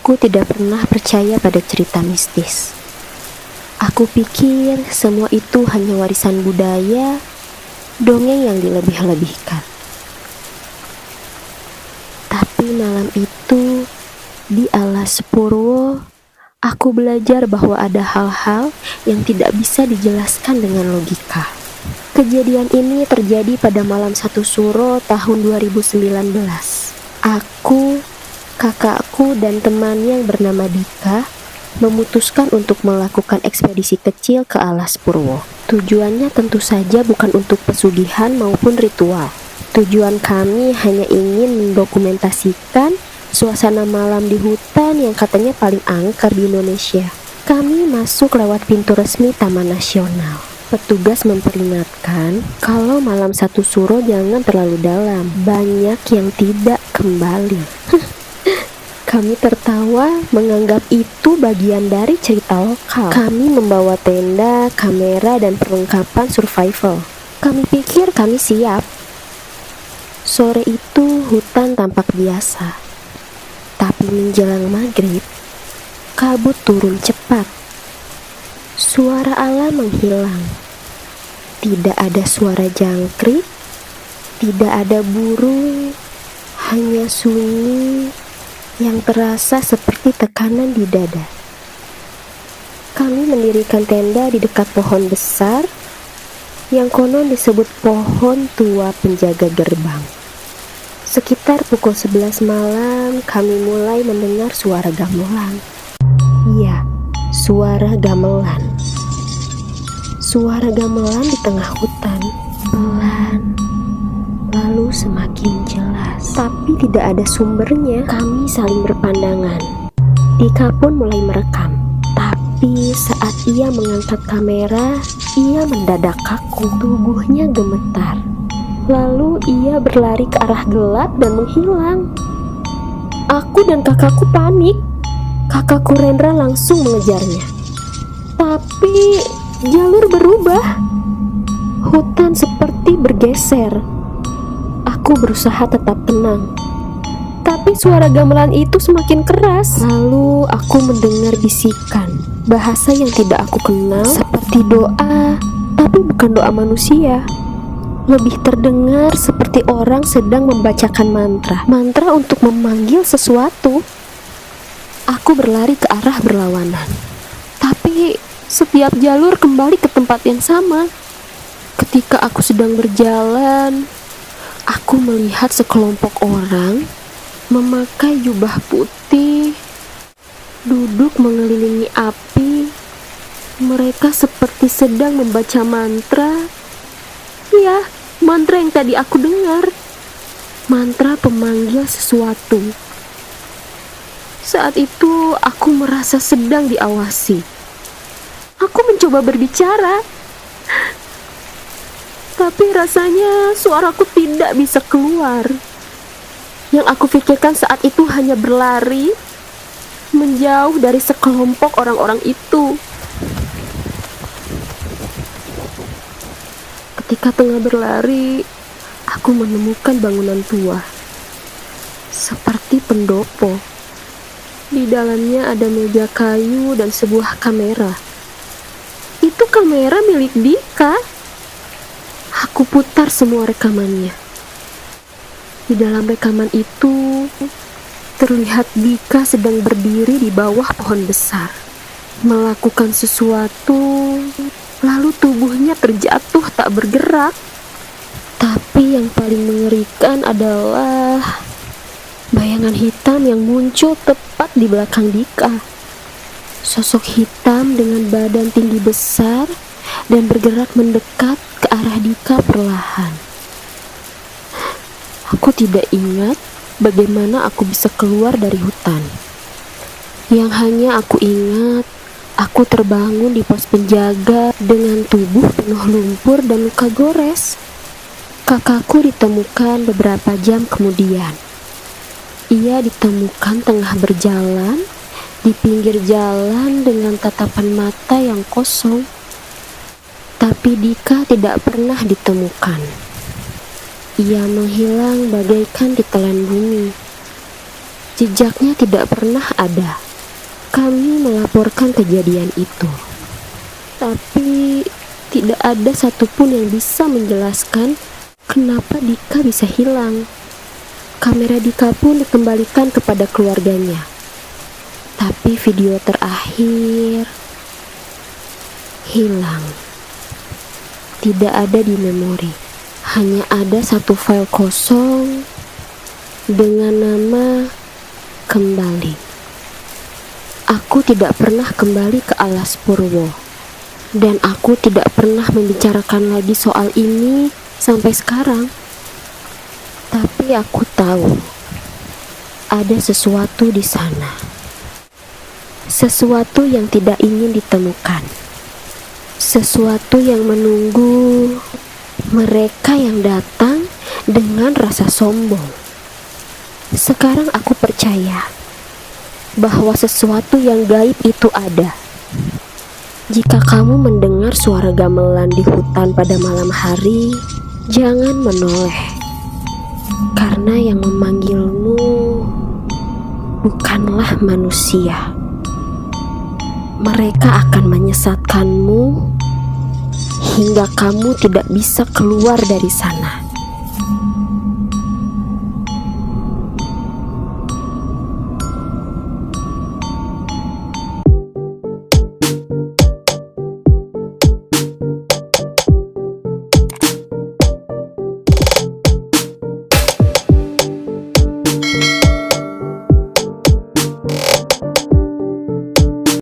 Aku tidak pernah percaya pada cerita mistis. Aku pikir semua itu hanya warisan budaya, dongeng yang dilebih-lebihkan. Tapi malam itu, di Alas Purwo, aku belajar bahwa ada hal-hal yang tidak bisa dijelaskan dengan logika. Kejadian ini terjadi pada malam 1 Suro tahun 2019. Aku, kakakku, dan temannya yang bernama Dika memutuskan untuk melakukan ekspedisi kecil ke Alas Purwo. Tujuannya tentu saja bukan untuk pesugihan maupun ritual. Tujuan kami hanya ingin mendokumentasikan suasana malam di hutan yang katanya paling angker di Indonesia. Kami masuk lewat pintu resmi Taman Nasional. Petugas memperingatkan kalau malam 1 Suro jangan terlalu dalam, banyak yang tidak kembali. Kami tertawa menganggap itu bagian dari cerita lokal. Kami membawa tenda, kamera, dan perlengkapan survival. Kami pikir kami siap. Sore itu hutan tampak biasa. Tapi menjelang maghrib, kabut turun cepat. Suara alam menghilang. Tidak ada suara jangkrik, tidak ada burung, hanya sunyi yang terasa seperti tekanan di dada. Kami mendirikan tenda di dekat pohon besar yang konon disebut pohon tua penjaga gerbang. Sekitar pukul 11 malam, kami mulai mendengar suara gamelan. Iya, suara gamelan. Suara gamelan di tengah hutan, pelan, lalu semakin jelas. Tapi tidak ada sumbernya. Kami saling berpandangan. Dika pun mulai merekam. Tapi saat ia mengangkat kamera, ia mendadak kaku. Tubuhnya gemetar. Lalu ia berlari ke arah gelap dan menghilang. Aku dan kakakku panik. Kakakku Rendra langsung mengejarnya. Tapi jalur berubah. Hutan seperti bergeser. Aku berusaha tetap tenang. Tapi suara gamelan itu semakin keras. Lalu aku mendengar bisikan, bahasa yang tidak aku kenal, seperti doa, tapi bukan doa manusia. Lebih terdengar seperti orang sedang membacakan mantra. Mantra untuk memanggil sesuatu. Aku berlari ke arah berlawanan. Tapi setiap jalur kembali ke tempat yang sama. Ketika aku sedang berjalan, aku melihat sekelompok orang memakai jubah putih, duduk mengelilingi api. Mereka seperti sedang membaca mantra. Ya, mantra yang tadi aku dengar. Mantra pemanggil sesuatu. Saat itu aku merasa sedang diawasi. Aku mencoba berbicara, tapi rasanya suaraku tidak bisa keluar. Yang aku pikirkan saat itu hanya berlari, menjauh dari sekelompok orang-orang itu. Ketika tengah berlari, aku menemukan bangunan tua, seperti pendopo. Di dalamnya ada meja kayu dan sebuah kamera. Itu kamera milik Dika. Aku putar semua rekamannya. Di dalam rekaman itu terlihat Dika sedang berdiri di bawah pohon besar, melakukan sesuatu, lalu tubuhnya terjatuh tak bergerak. Tapi yang paling mengerikan adalah bayangan hitam yang muncul tepat di belakang Dika. Sosok hitam dengan badan tinggi besar dan bergerak mendekat ke arah Dika perlahan. Aku tidak ingat bagaimana aku bisa keluar dari hutan. Yang hanya aku ingat, aku terbangun di pos penjaga dengan tubuh penuh lumpur dan luka gores. Kakakku ditemukan beberapa jam kemudian. Ia ditemukan tengah berjalan di pinggir jalan dengan tatapan mata yang kosong. Tapi Dika tidak pernah ditemukan. Ia menghilang bagaikan ditelan bumi. Jejaknya tidak pernah ada. Kami melaporkan kejadian itu, tapi tidak ada satupun yang bisa menjelaskan kenapa Dika bisa hilang. Kamera Dika pun dikembalikan kepada keluarganya, tapi video terakhir hilang. Tidak ada di memori, hanya ada satu file kosong dengan nama kembali. Aku tidak pernah kembali ke Alas Purwo, dan aku tidak pernah membicarakan lagi soal ini sampai sekarang. Tapi aku tahu ada sesuatu di sana, sesuatu yang tidak ingin ditemukan, sesuatu yang menunggu mereka yang datang dengan rasa sombong. Sekarang aku percaya bahwa sesuatu yang gaib itu ada. Jika kamu mendengar suara gamelan di hutan pada malam hari, jangan menoleh, karena yang memanggilmu bukanlah manusia. Mereka akan menyesatkanmu hingga kamu tidak bisa keluar dari sana.